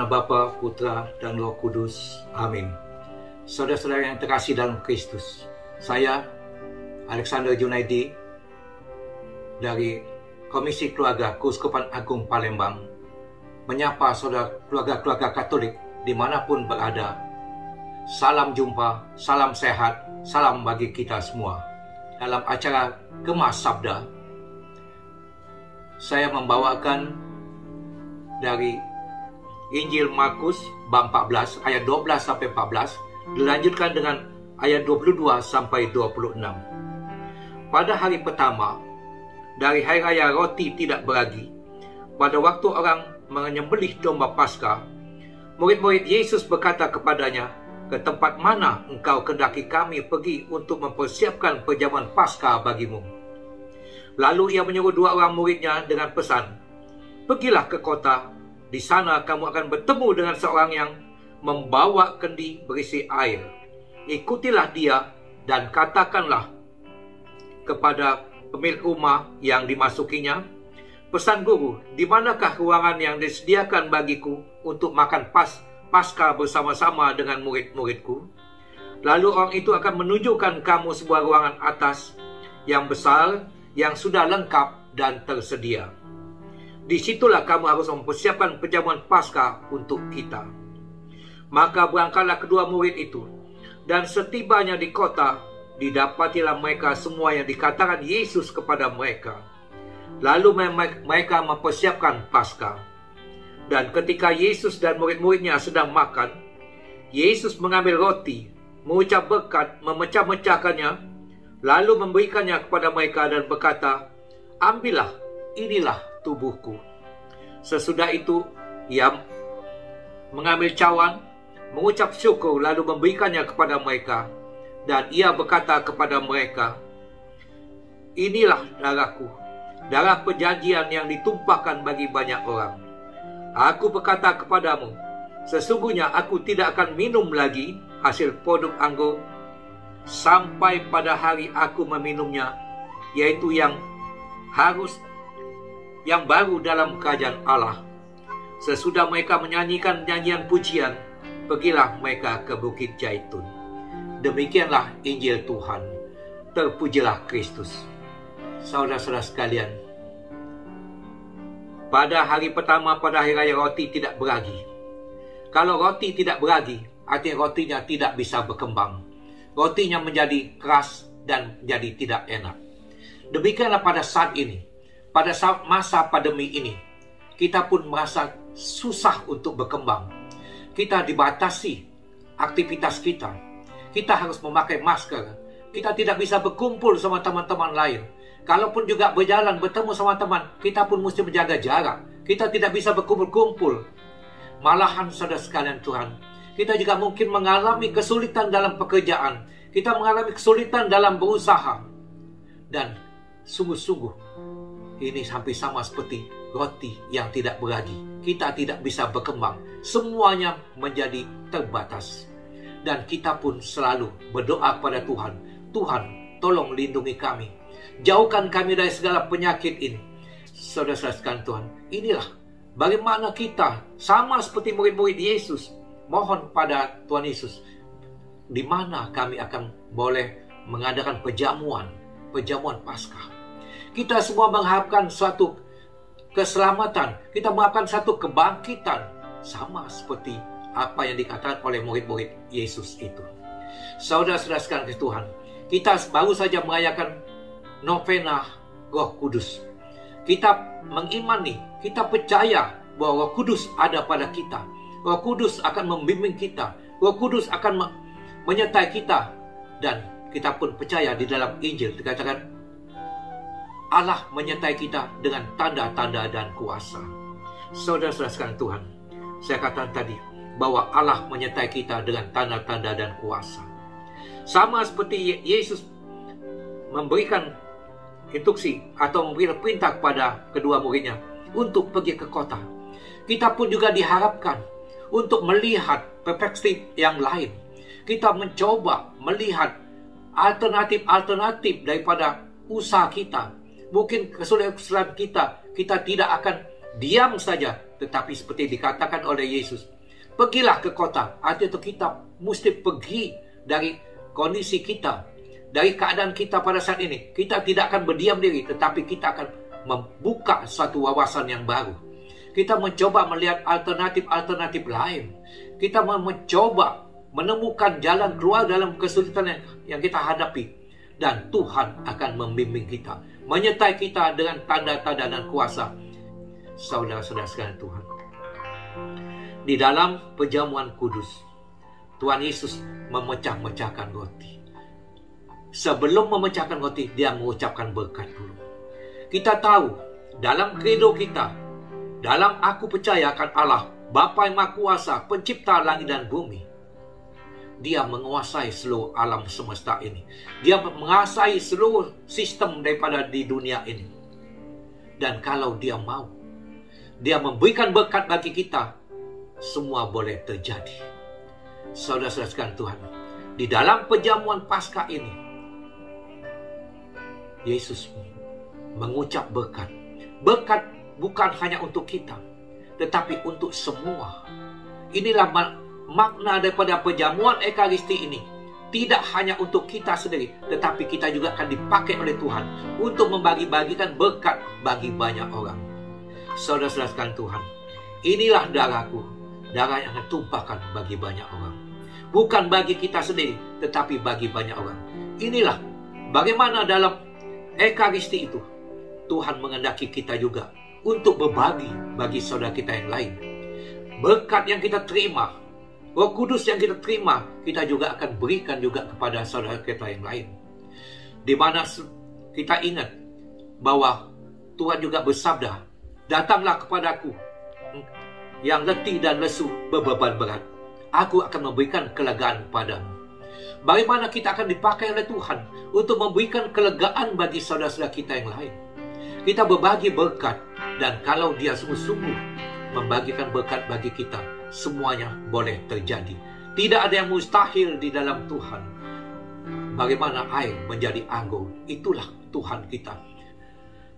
Bapa, Putra, dan Roh Kudus. Amin. Saudara-saudara yang terkasih dalam Kristus, saya, Alexander Junaidi, dari Komisi Keluarga Keuskupan Agung Palembang, menyapa saudara keluarga-keluarga Katolik dimanapun berada. Salam jumpa, salam sehat, salam bagi kita semua. Dalam acara Kemas Sabda, saya membawakan dari Injil Markus bab 14 ayat 12 sampai 14, dilanjutkan dengan ayat 22 sampai 26. Pada hari pertama dari hari raya roti tidak beragi, pada waktu orang menyembelih domba Paskah, murid-murid Yesus berkata kepadanya, "Ke tempat mana engkau kehendaki kami pergi untuk mempersiapkan perjamuan Paskah bagimu?" Lalu ia menyuruh dua orang muridnya dengan pesan, "Pergilah ke kota, di sana kamu akan bertemu dengan seorang yang membawa kendi berisi air. Ikutilah dia dan katakanlah kepada pemilik rumah yang dimasukinya, 'Pesan guru, di manakah ruangan yang disediakan bagiku untuk makan Paskah bersama-sama dengan murid-muridku?' Lalu orang itu akan menunjukkan kamu sebuah ruangan atas yang besar, yang sudah lengkap dan tersedia. Disitulah kamu harus mempersiapkan perjamuan Paskah untuk kita." Maka berangkatlah kedua murid itu, dan setibanya di kota, didapatilah mereka semua yang dikatakan Yesus kepada mereka. Lalu mereka mempersiapkan Paskah. Dan ketika Yesus dan murid-muridnya sedang makan, Yesus mengambil roti, mengucap berkat, memecah-mecahkannya, lalu memberikannya kepada mereka dan berkata, "Ambillah, inilah tubuhku." Sesudah itu, ia mengambil cawan, mengucap syukur, lalu memberikannya kepada mereka. Dan ia berkata kepada mereka, "Inilah darahku, darah perjanjian yang ditumpahkan bagi banyak orang. Aku berkata kepadamu, sesungguhnya aku tidak akan minum lagi hasil produk anggur sampai pada hari aku meminumnya, yaitu yang baru dalam kerajaan Allah." Sesudah mereka menyanyikan nyanyian pujian, pergilah mereka ke Bukit Zaitun. Demikianlah Injil Tuhan. Terpujilah Kristus. Saudara-saudara sekalian, pada hari pertama, pada hari raya roti tidak beragi. Kalau roti tidak beragi, artinya rotinya tidak bisa berkembang. Rotinya menjadi keras dan menjadi tidak enak. Demikianlah pada saat ini, pada saat masa pandemi ini, kita pun merasa susah untuk berkembang. Kita dibatasi aktivitas kita. Kita harus memakai masker. Kita tidak bisa berkumpul sama teman-teman lain. Kalaupun juga berjalan bertemu sama teman, kita pun mesti menjaga jarak. Kita tidak bisa berkumpul-kumpul. Malahan saudara sekalian Tuhan, kita juga mungkin mengalami kesulitan dalam pekerjaan. Kita mengalami kesulitan dalam berusaha. Dan sungguh-sungguh, ini hampir sama seperti roti yang tidak beragi. Kita tidak bisa berkembang. Semuanya menjadi terbatas. Dan kita pun selalu berdoa kepada Tuhan, "Tuhan, tolong lindungi kami. Jauhkan kami dari segala penyakit ini." Saudara-saudara sekalian Tuhan, inilah bagaimana kita sama seperti murid-murid Yesus mohon pada Tuhan Yesus, di mana kami akan boleh mengadakan perjamuan Paskah. Kita semua mengharapkan suatu keselamatan, kita mengharapkan satu kebangkitan, sama seperti apa yang dikatakan oleh murid-murid Yesus itu. Saudara-saudara sekalian Tuhan, kita baru saja merayakan novena Roh Kudus. Kita mengimani, kita percaya bahwa Roh Kudus ada pada kita. Roh Kudus akan membimbing kita. Roh Kudus akan menyertai kita. Dan kita pun percaya di dalam Injil dikatakan Allah menyertai kita dengan tanda-tanda dan kuasa. Saudara-saudara sekalian Tuhan, saya katakan tadi bahwa Allah menyertai kita dengan tanda-tanda dan kuasa. Sama seperti Yesus memberikan instruksi atau memberikan perintah kepada kedua muridnya untuk pergi ke kota. Kita pun juga diharapkan untuk melihat perspektif yang lain. Kita mencoba melihat alternatif-alternatif daripada usaha kita. Mungkin kesulitan kita tidak akan diam saja. Tetapi seperti dikatakan oleh Yesus, Pergilah ke kota. Artinya kita mesti pergi dari kondisi kita, dari keadaan kita pada saat ini. Kita tidak akan berdiam diri, tetapi kita akan membuka suatu wawasan yang baru. Kita mencoba melihat alternatif-alternatif lain. Kita mencoba menemukan jalan keluar dalam kesulitan yang kita hadapi. Dan Tuhan akan membimbing kita, menyertai kita dengan tanda-tanda dan kuasa. Saudara-saudara sekalian Tuhan, di dalam perjamuan kudus, Tuhan Yesus memecah-mecahkan roti. Sebelum memecahkan roti, dia mengucapkan berkat dulu. Kita tahu, dalam credo kita, dalam aku percaya akan Allah, Bapa yang Maha Kuasa, pencipta langit dan bumi. Dia menguasai seluruh alam semesta ini. Dia menguasai seluruh sistem daripada di dunia ini. Dan kalau dia mau, dia memberikan berkat bagi kita, semua boleh terjadi. Saudara-saudara sekalian Tuhan, di dalam perjamuan Paskah ini, Yesus mengucap berkat. Berkat bukan hanya untuk kita, tetapi untuk semua. Inilah makna daripada perjamuan Ekaristi ini. Tidak hanya untuk kita sendiri, tetapi kita juga akan dipakai oleh Tuhan untuk membagi-bagikan berkat bagi banyak orang. Saudara-saudara sekalian Tuhan, inilah darahku, darah yang akan tumpahkan bagi banyak orang. Bukan bagi kita sendiri, tetapi bagi banyak orang. Inilah bagaimana dalam Ekaristi itu, Tuhan menghendaki kita juga untuk berbagi bagi saudara kita yang lain. Berkat yang kita terima, Roh Kudus yang kita terima, kita juga akan berikan juga kepada saudara kita yang lain. Di mana kita ingat bahwa Tuhan juga bersabda, datanglah kepadaku yang letih dan lesu berbeban berat, aku akan memberikan kelegaan padamu. Bagaimana kita akan dipakai oleh Tuhan untuk memberikan kelegaan bagi saudara-saudara kita yang lain. Kita berbagi berkat, dan kalau dia sungguh-sungguh membagikan berkat bagi kita, semuanya boleh terjadi. Tidak ada yang mustahil di dalam Tuhan. Bagaimana air menjadi anggur, itulah Tuhan kita.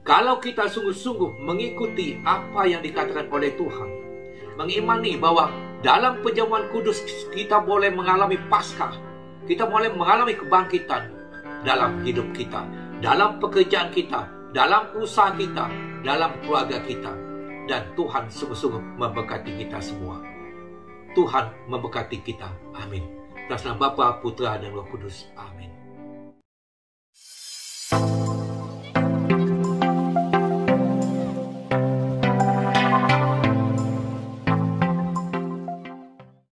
Kalau kita sungguh-sungguh mengikuti apa yang dikatakan oleh Tuhan, mengimani bahwa dalam perjamuan kudus kita boleh mengalami Paskah, kita boleh mengalami kebangkitan dalam hidup kita, dalam pekerjaan kita, dalam usaha kita, dalam keluarga kita. Dan Tuhan sungguh-sungguh memberkati kita semua. Tuhan memberkati kita. Amin. Dalam nama Bapa, Putra, dan Roh Kudus. Amin.